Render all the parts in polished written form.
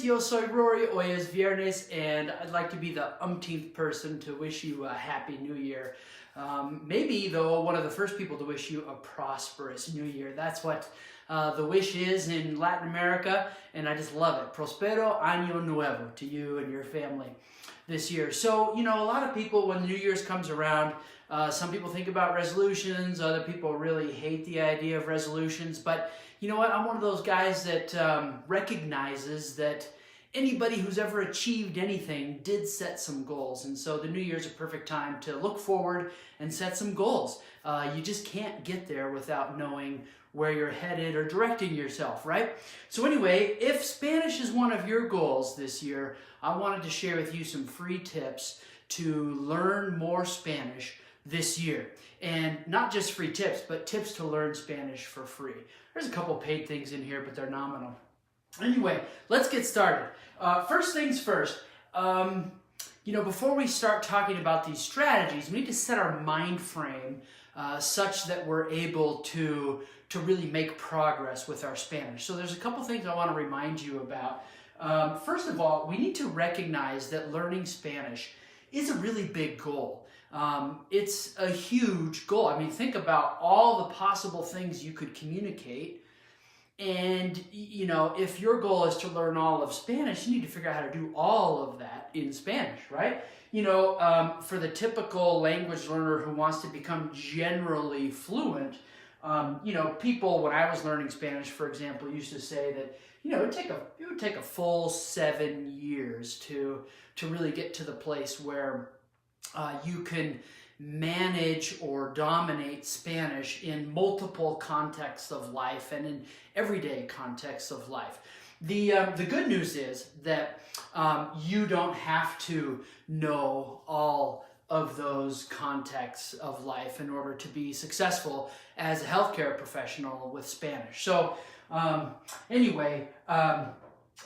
Yo soy Rory, hoy es viernes, and I'd like to be the umpteenth person to wish you a happy new year. Maybe, though, one of the first people to wish you a prosperous new year. That's what the wish is in Latin America, and I just love it. Prospero año nuevo to you and your family this year. So, a lot of people, when New Year's comes around, some people think about resolutions, other people really hate the idea of resolutions, but you know what? I'm one of those guys that recognizes that anybody who's ever achieved anything did set some goals, and so the New Year's a perfect time to look forward and set some goals. You just can't get there without knowing where you're headed or directing yourself, right? So anyway, if Spanish is one of your goals this year, I wanted to share with you some free tips to learn more Spanish this year. And not just free tips, but tips to learn Spanish for free. There's a couple paid things in here, but they're nominal. Anyway, let's get started. First things first, before we start talking about these strategies, we need to set our mind frame such that we're able to really make progress with our Spanish. So there's a couple things I want to remind you about. First of all, we need to recognize that learning Spanish is a really big goal. It's a huge goal. I mean, think about all the possible things you could communicate. And, if your goal is to learn all of Spanish, you need to figure out how to do all of that in Spanish, right? For the typical language learner who wants to become generally fluent, people, when I was learning Spanish, for example, used to say that, it would take a full 7 years to really get to the place where you can manage or dominate Spanish in multiple contexts of life and in everyday contexts of life. The good news is that you don't have to know all of those contexts of life in order to be successful as a healthcare professional with Spanish. So the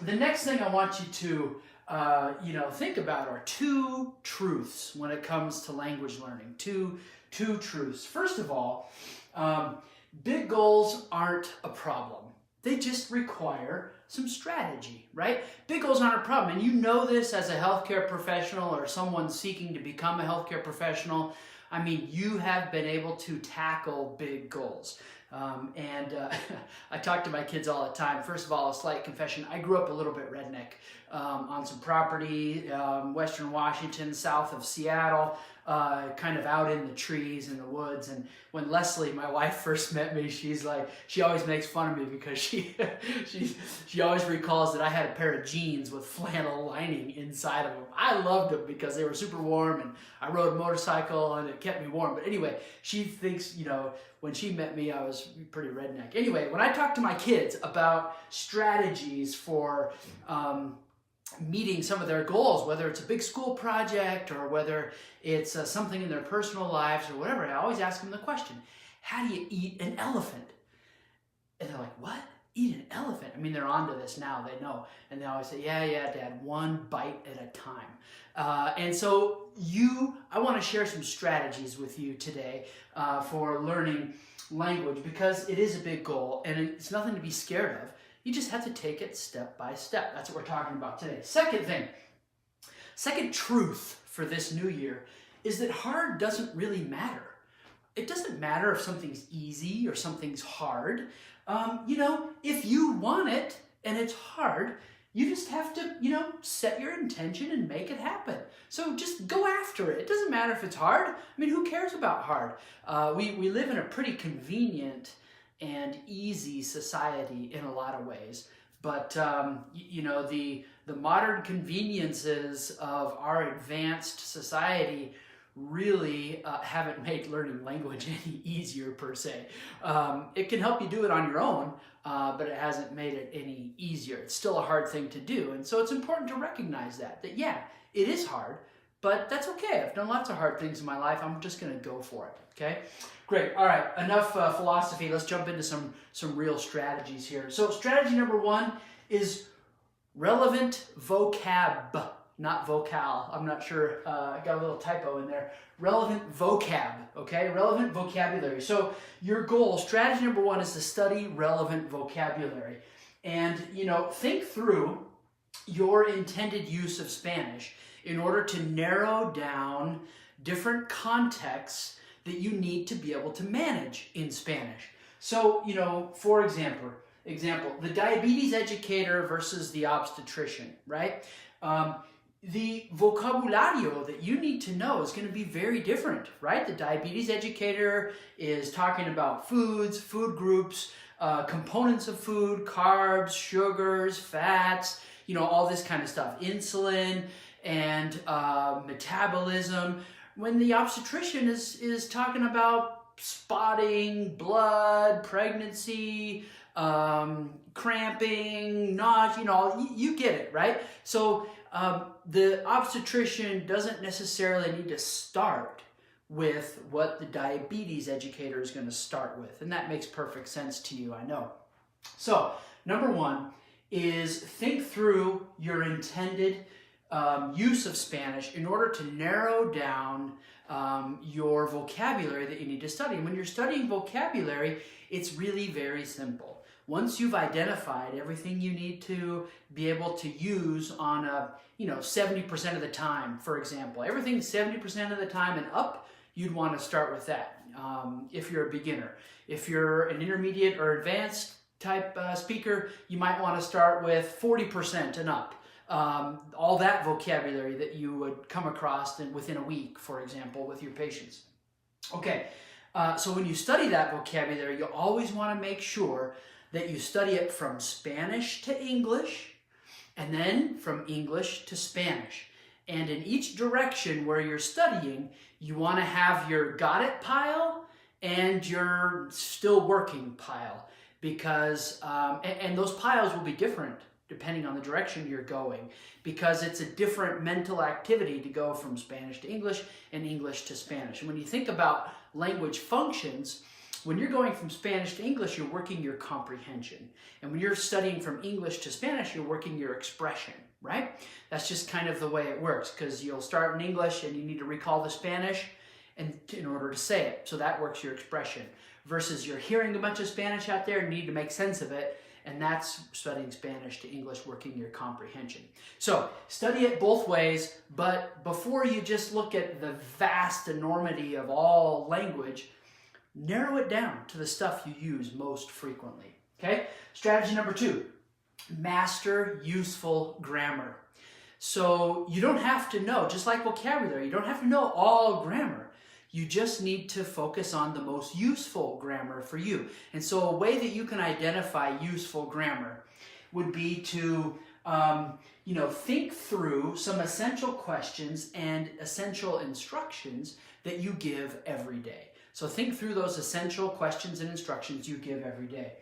next thing I want you to think about are two truths when it comes to language learning. Two truths. First of all, big goals aren't a problem. They just require some strategy, right? Big goals aren't a problem. And you know this as a healthcare professional or someone seeking to become a healthcare professional. I mean, you have been able to tackle big goals. I talk to my kids all the time. First of all, a slight confession. I grew up a little bit redneck on some property, Western Washington, south of Seattle, kind of out in the trees in the woods. And when Leslie, my wife, first met me, she always makes fun of me because she always recalls that I had a pair of jeans with flannel lining inside of them. I loved them because they were super warm, and I rode a motorcycle and it kept me warm. But anyway, she thinks, when she met me, I was pretty redneck. Anyway, when I talk to my kids about strategies for meeting some of their goals, whether it's a big school project or whether it's something in their personal lives or whatever, I always ask them the question, how do you eat an elephant? And they're like, what? Eat an elephant? I mean, they're onto this now, they know. And they always say, yeah, Dad, one bite at a time. And so I want to share some strategies with you today for learning language, because it is a big goal and it's nothing to be scared of. You just have to take it step by step. That's what we're talking about today. Second truth for this new year is that hard doesn't really matter. It doesn't matter if something's easy or something's hard. If you want it and it's hard, you just have to, set your intention and make it happen. So just go after it. It doesn't matter if it's hard. I mean, who cares about hard? We live in a pretty convenient and easy society in a lot of ways. But, the modern conveniences of our advanced society really haven't made learning language any easier per se. It can help you do it on your own, but it hasn't made it any easier. It's still a hard thing to do. And so it's important to recognize that yeah, it is hard, but that's okay. I've done lots of hard things in my life. I'm just going to go for it. Okay? Great. All right. Enough philosophy. Let's jump into some real strategies here. So strategy number one is relevant vocab, not vocal. I'm not sure. I got a little typo in there. Relevant vocab. Okay? Relevant vocabulary. So your goal, strategy number one, is to study relevant vocabulary. And, think through your intended use of Spanish in order to narrow down different contexts that you need to be able to manage in Spanish. So, for example, the diabetes educator versus the obstetrician, right? The vocabulario that you need to know is going to be very different, right? The diabetes educator is talking about foods, food groups, components of food, carbs, sugars, fats, all this kind of stuff, insulin and metabolism. When the obstetrician is talking about spotting, blood, pregnancy, cramping, nausea, you get it, right? So the obstetrician doesn't necessarily need to start with what the diabetes educator is going to start with. And that makes perfect sense to you, I know. So, number one is think through your intended use of Spanish in order to narrow down your vocabulary that you need to study. And when you're studying vocabulary, it's really very simple. Once you've identified everything you need to be able to use on a 70% of the time, for example, everything 70% of the time and up, you'd want to start with that if you're a beginner. If you're an intermediate or advanced type speaker, you might want to start with 40% and up. All that vocabulary that you would come across within a week, for example, with your patients. Okay, so when you study that vocabulary, you always want to make sure that you study it from Spanish to English, and then from English to Spanish. And in each direction where you're studying, you want to have your got it pile and your still working pile, because, and those piles will be different depending on the direction you're going, because it's a different mental activity to go from Spanish to English and English to Spanish. And when you think about language functions, when you're going from Spanish to English, you're working your comprehension. And when you're studying from English to Spanish, you're working your expression, right? That's just kind of the way it works, because you'll start in English and you need to recall the Spanish in order to say it. So that works your expression. Versus you're hearing a bunch of Spanish out there and you need to make sense of it, and that's studying Spanish to English, working your comprehension. So study it both ways, but before you just look at the vast enormity of all language, narrow it down to the stuff you use most frequently. Okay? Strategy number 2, master useful grammar. So you don't have to know, just like vocabulary, you don't have to know all grammar. You just need to focus on the most useful grammar for you. And so a way that you can identify useful grammar would be to think through some essential questions and essential instructions that you give every day. So think through those essential questions and instructions you give every day.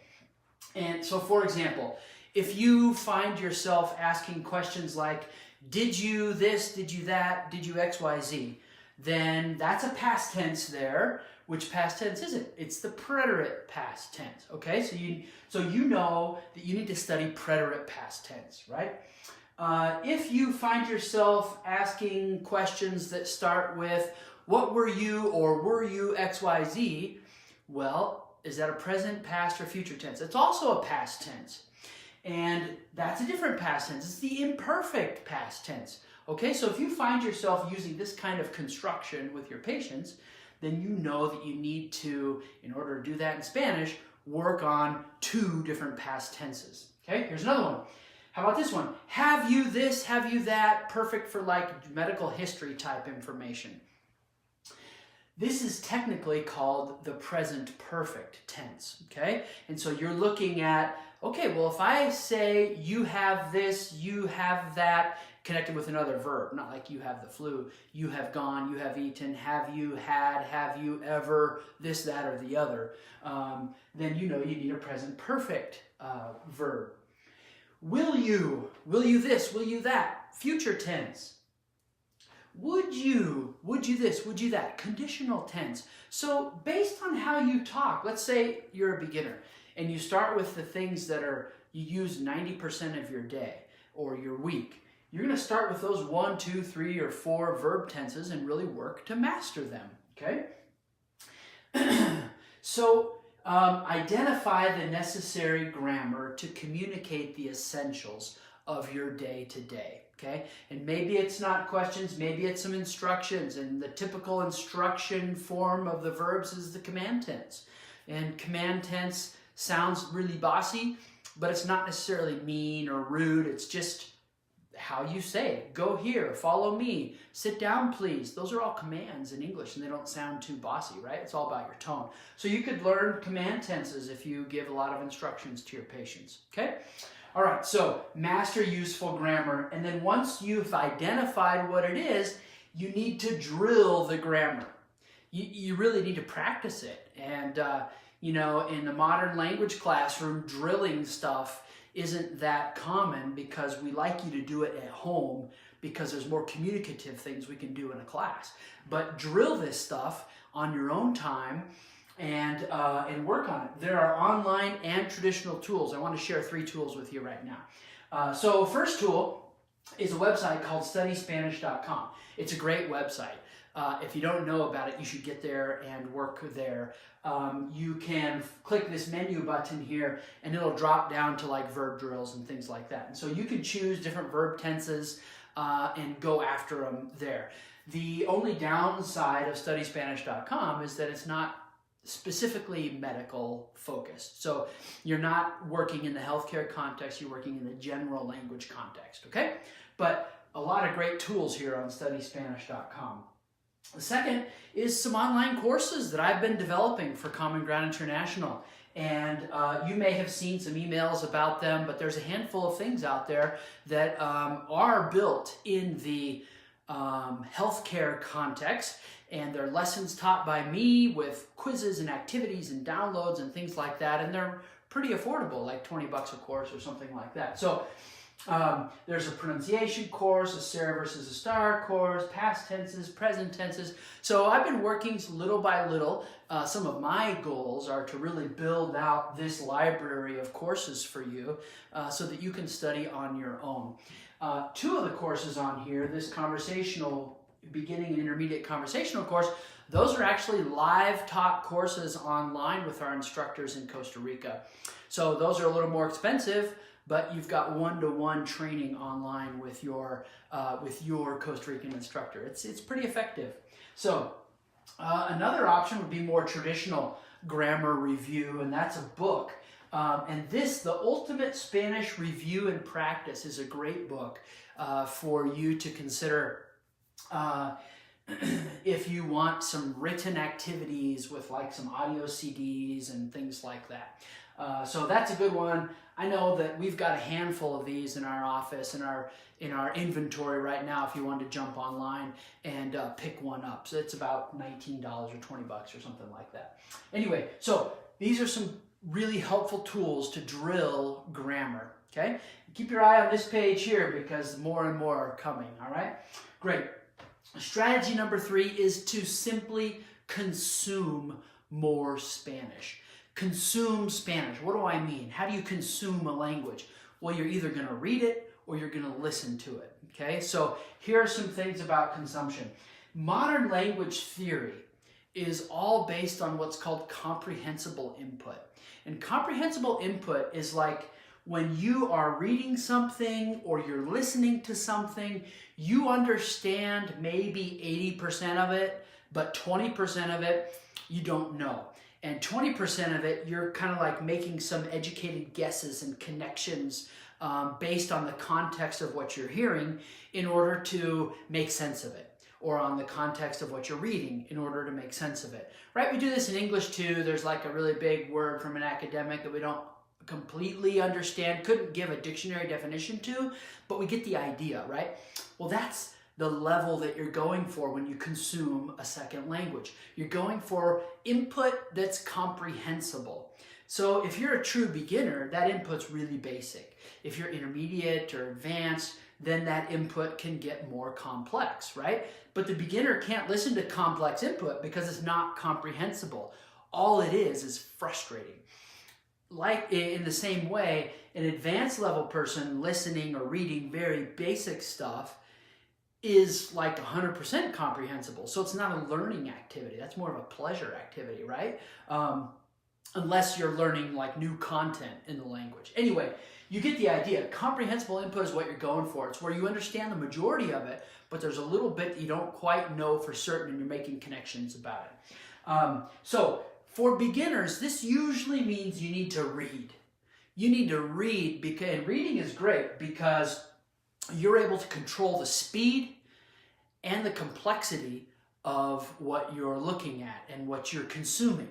And so, for example, if you find yourself asking questions like, did you this, did you that, did you X, Y, Z, then that's a past tense there. Which past tense is it? It's the preterite past tense, okay? So you know that you need to study preterite past tense, right? If you find yourself asking questions that start with, what were you, or were you X, Y, Z, well, is that a present, past, or future tense? It's also a past tense. And that's a different past tense. It's the imperfect past tense. Okay, so if you find yourself using this kind of construction with your patients, then you know that you need to, in order to do that in Spanish, work on 2 different past tenses. Okay, here's another one. How about this one? Have you this, have you that? Perfect for like medical history type information. This is technically called the present perfect tense, okay? And so you're looking at, okay, well, if I say you have this, you have that, connected with another verb, not like you have the flu, you have gone, you have eaten, have you had, have you ever, this, that, or the other, then you know you need a present perfect verb. Will you this, will you that, future tense. Would you this, would you that, conditional tense. So based on how you talk, let's say you're a beginner and you start with the things that you use 90% of your day or your week. You're going to start with those 1, 2, 3, or 4 verb tenses and really work to master them, okay? So identify the necessary grammar to communicate the essentials of your day to day. Okay, and maybe it's not questions, maybe it's some instructions, and the typical instruction form of the verbs is the command tense. And command tense sounds really bossy, but it's not necessarily mean or rude. It's just how you say it. Go here, follow me, sit down please. Those are all commands in English, and they don't sound too bossy, right? It's all about your tone. So you could learn command tenses if you give a lot of instructions to your patients, okay? All right, so master useful grammar, and then once you've identified what it is, you need to drill the grammar. You really need to practice it. And, you know, in the modern language classroom, drilling stuff isn't that common because we like you to do it at home because there's more communicative things we can do in a class. But drill this stuff on your own time and work on it. There are online and traditional tools. I want to share 3 tools with you right now. So first tool is a website called studyspanish.com. It's a great website. If you don't know about it, you should get there and work there. You can click this menu button here and it'll drop down to like verb drills and things like that. And so you can choose different verb tenses and go after them there. The only downside of studyspanish.com is that it's not specifically medical focused. So you're not working in the healthcare context, you're working in the general language context, okay? But a lot of great tools here on studyspanish.com. The second is some online courses that I've been developing for Common Ground International. And you may have seen some emails about them, but there's a handful of things out there that are built in the healthcare context, and they're lessons taught by me with quizzes and activities and downloads and things like that, and they're pretty affordable, like 20 bucks a course or something like that. So there's a pronunciation course, a Sarah versus a star course, past tenses, present tenses. So I've been working little by little. Some of my goals are to really build out this library of courses for you so that you can study on your own. 2 of the courses on here, this conversational, beginning and intermediate conversational course, those are actually live taught courses online with our instructors in Costa Rica. So those are a little more expensive, but you've got one-to-one training online with your Costa Rican instructor. It's pretty effective. So another option would be more traditional grammar review, and that's a book. And this, The Ultimate Spanish Review and Practice, is a great book for you to consider if you want some written activities with like some audio CDs and things like that. So that's a good one. I know that we've got a handful of these in our office, in our inventory right now, if you want to jump online and pick one up. So it's about $19 or 20 bucks or something like that. Anyway, so these are some really helpful tools to drill grammar, okay? Keep your eye on this page here because more and more are coming, all right? Great. Strategy number 3 is to simply consume more Spanish. Consume Spanish. What do I mean? How do you consume a language? Well, you're either going to read it or you're going to listen to it, okay? So here are some things about consumption. Modern language theory is all based on what's called comprehensible input. And comprehensible input is like when you are reading something or you're listening to something, you understand maybe 80% of it, but 20% of it you don't know. And 20% of it, you're kind of like making some educated guesses and connections based on the context of what you're hearing in order to make sense of it, or on the context of what you're reading in order to make sense of it, right? We do this in English too. There's like a really big word from an academic that we don't completely understand, couldn't give a dictionary definition to, but we get the idea, right? Well, that's the level that you're going for when you consume a second language. You're going for input that's comprehensible. So if you're a true beginner, that input's really basic. If you're intermediate or advanced, then that input can get more complex, right? But the beginner can't listen to complex input because it's not comprehensible. All it is frustrating. Like in the same way, an advanced level person listening or reading very basic stuff is like 100% comprehensible. So it's not a learning activity. That's more of a pleasure activity, right? Unless you're learning like new content in the language. Anyway, you get the idea. Comprehensible input is what you're going for. It's where you understand the majority of it, but there's a little bit that you don't quite know for certain and you're making connections about it. So for beginners, this usually means you need to read. You need to read, and reading is great because you're able to control the speed and the complexity of what you're looking at and what you're consuming,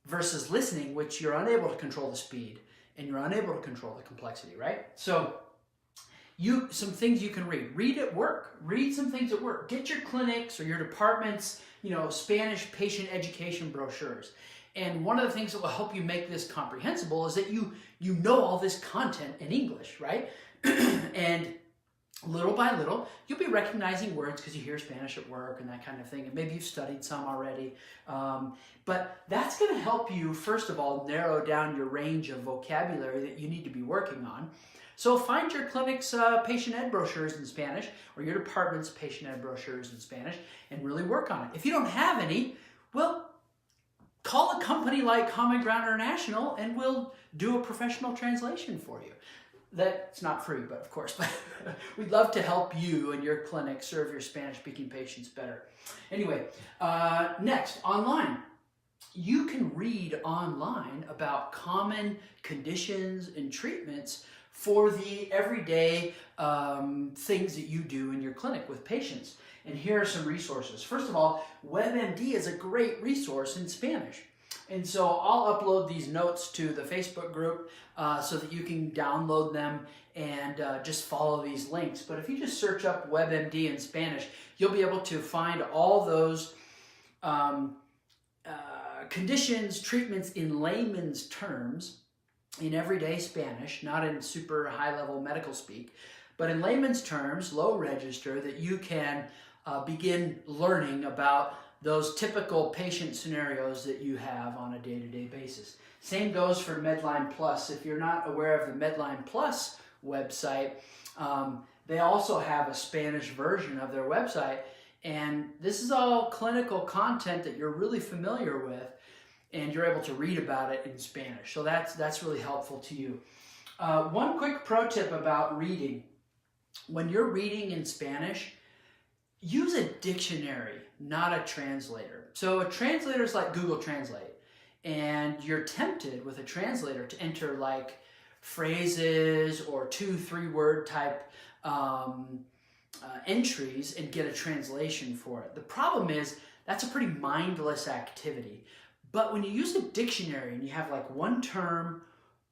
versus listening, which you're unable to control the speed and you're unable to control the complexity, right? So some things you can read. Read at work. Read some things at work. Get your clinics or your department's, Spanish patient education brochures. And one of the things that will help you make this comprehensible is that you know all this content in English, right? And little by little, you'll be recognizing words because you hear Spanish at work and that kind of thing. And maybe you've studied some already. But that's going to help you, first of all, narrow down your range of vocabulary that you need to be working on. So find your clinic's patient ed brochures in Spanish or your department's patient ed brochures in Spanish and really work on it. If you don't have any, well, call a company like Common Ground International and we'll do a professional translation for you. That's not free, but of course, but we'd love to help you and your clinic serve your Spanish-speaking patients better. Anyway, next, online. You can read online about common conditions and treatments for the everyday things that you do in your clinic with patients. And here are some resources. First of all, WebMD is a great resource in Spanish. And so I'll upload these notes to the Facebook group so that you can download them and just follow these links. But if you just search up WebMD in Spanish, you'll be able to find all those conditions, treatments in layman's terms, in everyday Spanish, not in super high-level medical speak, but in layman's terms, low register, that you can begin learning about those typical patient scenarios that you have on a day-to-day basis. Same goes for Medline Plus. If you're not aware of the Medline Plus website, they also have a Spanish version of their website, and this is all clinical content that you're really familiar with, and you're able to read about it in Spanish. So that's really helpful to you. One quick pro tip about reading. When you're reading in Spanish, use a dictionary, not a translator. So a translator is like Google Translate, and you're tempted with a translator to enter like phrases or 2-3 word type entries and get a translation for it. The problem is that's a pretty mindless activity. But when you use a dictionary and you have like one term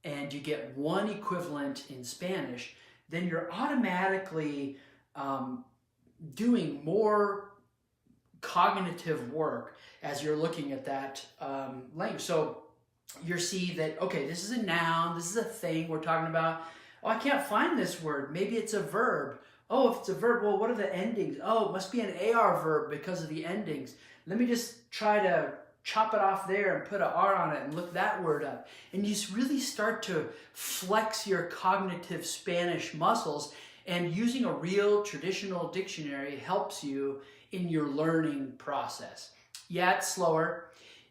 and you get one equivalent in Spanish, then you're automatically doing more cognitive work as you're looking at that language. So you see that, okay, this is a noun, this is a thing we're talking about. Oh, I can't find this word. Maybe it's a verb. Oh, if it's a verb, well, what are the endings? Oh, it must be an AR verb because of the endings. Let me just try to chop it off there and put an R on it and look that word up. And you really start to flex your cognitive Spanish muscles, and using a real traditional dictionary helps you in your learning process. Yeah, it's slower.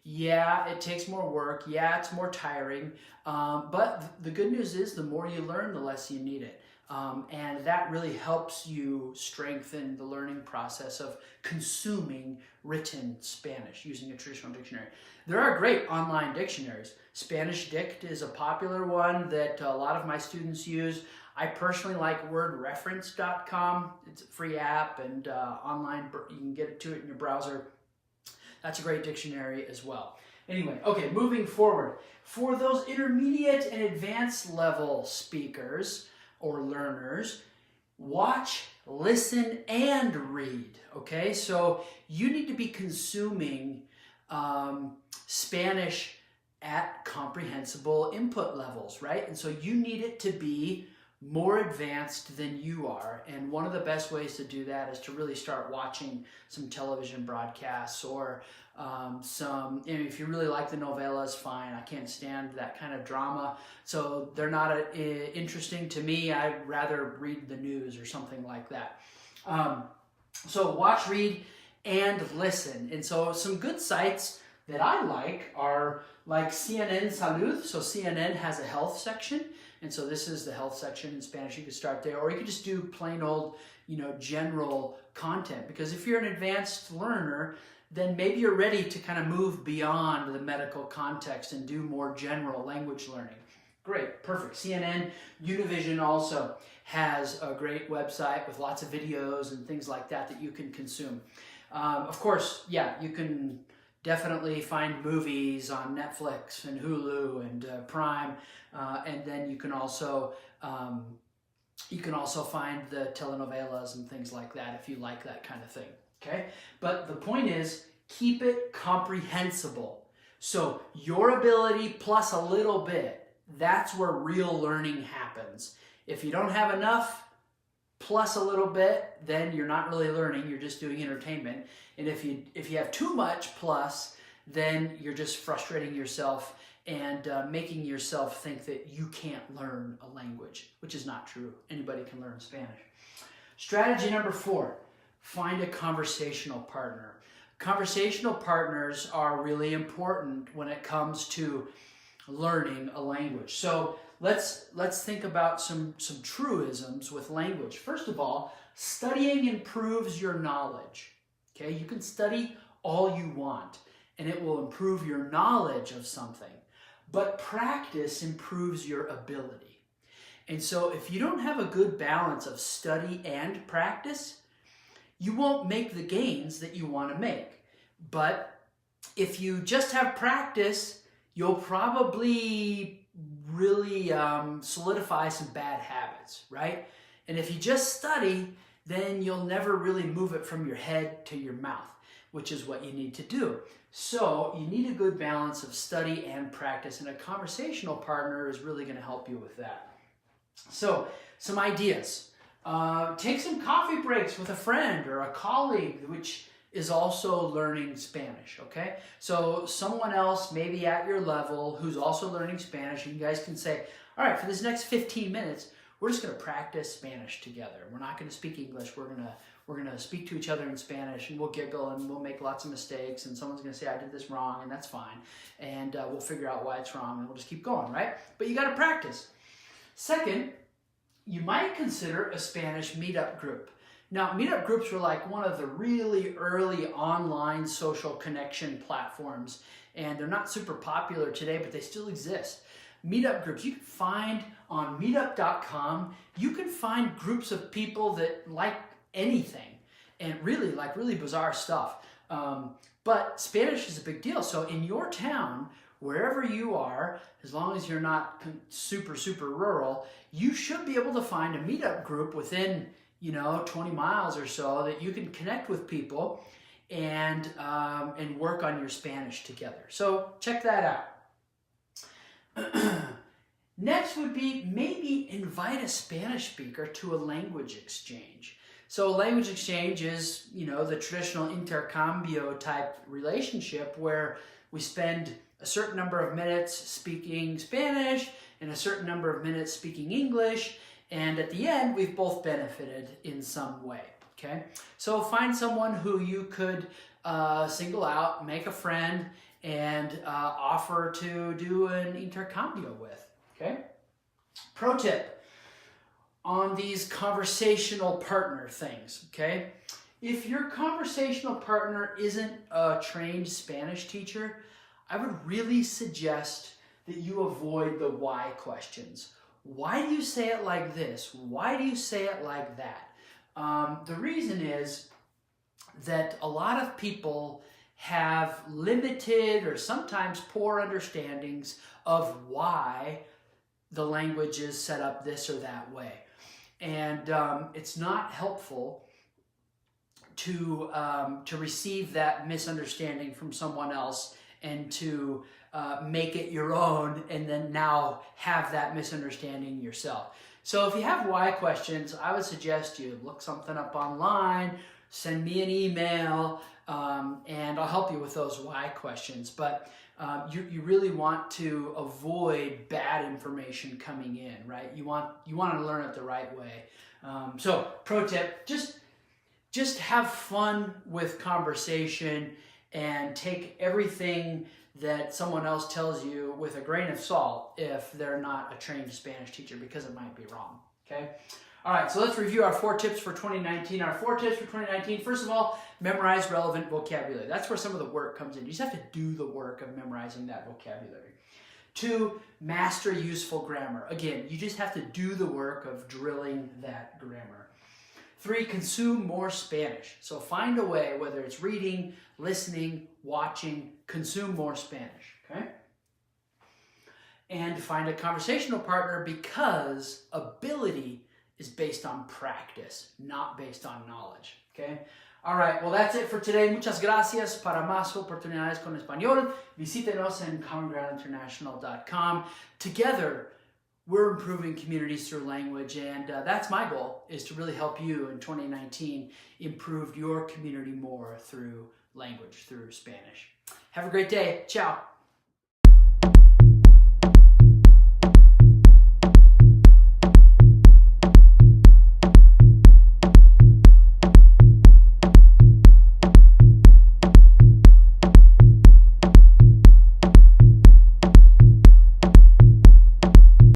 Yeah, it takes more work. Yeah, it's more tiring. But the good news is the more you learn, the less you need it. And that really helps you strengthen the learning process of consuming written Spanish using a traditional dictionary. There are great online dictionaries. Spanish Dict is a popular one that a lot of my students use. I personally like wordreference.com. It's a free app and online, you can get it to it in your browser. That's a great dictionary as well. Anyway, okay, moving forward. For those intermediate and advanced level speakers or learners, watch, listen, and read, okay? So you need to be consuming Spanish at comprehensible input levels, right? And so you need it to be more advanced than you are. And one of the best ways to do that is to really start watching some television broadcasts or if you really like the novellas, fine. I can't stand that kind of drama, so they're not interesting to me. I'd rather read the news or something like that. So watch, read, and listen. And so some good sites that I like are like CNN Salud. So CNN has a health section. And so this is the health section in Spanish. You could start there, or you could just do plain old, general content. Because if you're an advanced learner, then maybe you're ready to kind of move beyond the medical context and do more general language learning. Great, perfect. CNN, Univision also has a great website with lots of videos and things like that you can consume. Of course, yeah, you can definitely find movies on Netflix and Hulu and Prime, and then you can also find the telenovelas and things like that if you like that kind of thing. Okay, but the point is, keep it comprehensible. So your ability plus a little bit, that's where real learning happens. If you don't have enough plus a little bit, then you're not really learning, you're just doing entertainment. And if you have too much plus, then you're just frustrating yourself and making yourself think that you can't learn a language, which is not true. Anybody can learn Spanish. Strategy number 4, find a conversational partner. Conversational partners are really important when it comes to learning a language. So let's think about some truisms with language. First of all, studying improves your knowledge. Okay, you can study all you want and it will improve your knowledge of something, but practice improves your ability. And so if you don't have a good balance of study and practice, you won't make the gains that you want to make. But if you just have practice, you'll probably really solidify some bad habits, right? And if you just study, then you'll never really move it from your head to your mouth, which is what you need to do. So you need a good balance of study and practice, and a conversational partner is really going to help you with that. So some ideas. Take some coffee breaks with a friend or a colleague, which is also learning Spanish, okay? So someone else maybe at your level who's also learning Spanish, and you guys can say, all right, for this next 15 minutes, we're just going to practice Spanish together. We're not going to speak English. We're going to speak to each other in Spanish, and we'll giggle and we'll make lots of mistakes, and someone's going to say, I did this wrong, and that's fine. And we'll figure out why it's wrong, and we'll just keep going, right? But you got to practice. Second, you might consider a Spanish meetup group. Now, meetup groups were like one of the really early online social connection platforms, and they're not super popular today, but they still exist. Meetup groups, you can find on meetup.com, you can find groups of people that like anything and really like really bizarre stuff. But Spanish is a big deal. So in your town, wherever you are, as long as you're not super, super rural, you should be able to find a meetup group within 20 miles or so that you can connect with people and work on your Spanish together. So check that out. Next would be maybe invite a Spanish speaker to a language exchange. So language exchange is, the traditional intercambio type relationship where we spend a certain number of minutes speaking Spanish and a certain number of minutes speaking English, and at the end, we've both benefited in some way, okay? So find someone who you could single out, make a friend, and offer to do an intercambio with, okay? Pro tip on these conversational partner things, okay? If your conversational partner isn't a trained Spanish teacher, I would really suggest that you avoid the why questions. Why do you say it like this? Why do you say it like that? The reason is that a lot of people have limited or sometimes poor understandings of why the language is set up this or that way. And it's not helpful to receive that misunderstanding from someone else and to make it your own and then now have that misunderstanding yourself. So if you have why questions, I would suggest you look something up online, send me an email, and I'll help you with those why questions. But you really want to avoid bad information coming in, right? You want to learn it the right way. So pro tip, just have fun with conversation and take everything that someone else tells you with a grain of salt if they're not a trained Spanish teacher, because it might be wrong, okay? All right, so let's review our 4 tips for 2019. Our 4 tips for 2019, first of all, memorize relevant vocabulary. That's where some of the work comes in. You just have to do the work of memorizing that vocabulary. 2, master useful grammar. Again, you just have to do the work of drilling that grammar. 3, consume more Spanish. So find a way, whether it's reading, listening, watching, consume more Spanish, okay? And find a conversational partner, because ability is based on practice, not based on knowledge, okay? All right, well, that's it for today. Muchas gracias. Para más oportunidades con español, visítenos en commongroundinternational.com. Together, we're improving communities through language, and that's my goal, is to really help you in 2019 improve your community more through language, through Spanish. Have a great day. Ciao.